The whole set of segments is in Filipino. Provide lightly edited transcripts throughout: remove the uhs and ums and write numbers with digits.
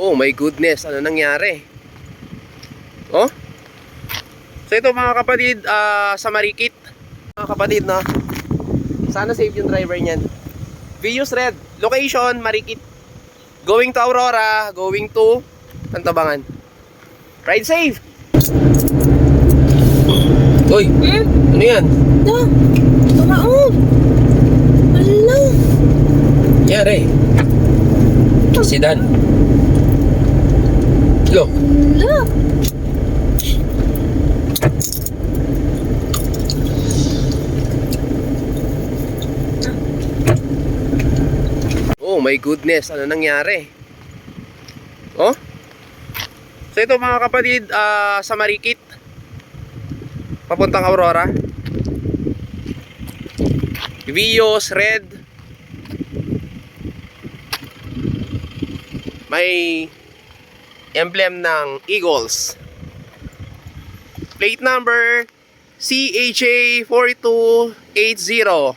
Oh my goodness, ano nangyari? Oh? So ito mga kapatid, sa Marikit. Mga kapatid, no? Sana safe yung driver niyan. Vios Red, location Marikit. Going to Aurora, going to Pantabangan. Ride safe! Uy! Ano yan? Ito! Tumaon! Wala! Nangyari? Sedan. Lo. Wala! Oh my goodness, ano nangyari? Oh? So ito mga kapatid, sa Marikit papuntang Aurora. Vios Red. May emblem ng Eagles. Plate number CHA 4280.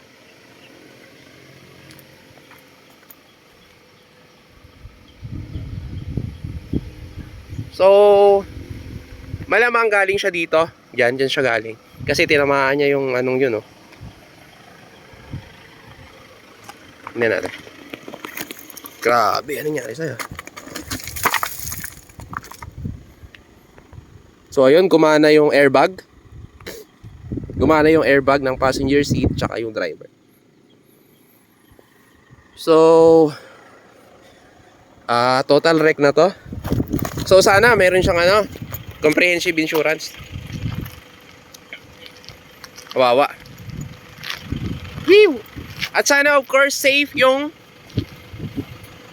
So, malamang galing siya dito. Diyan siya galing. Kasi tinamaan niya yung anong yun, oh. Tingnan natin. Grabe, ano nangyari sa'yo? So, ayun, gumana yung airbag. Gumana yung airbag ng passenger seat tsaka yung driver. So, total wreck na to. So sana meron siyang comprehensive insurance. Kawawa. Whew! At sana of course safe yung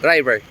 driver.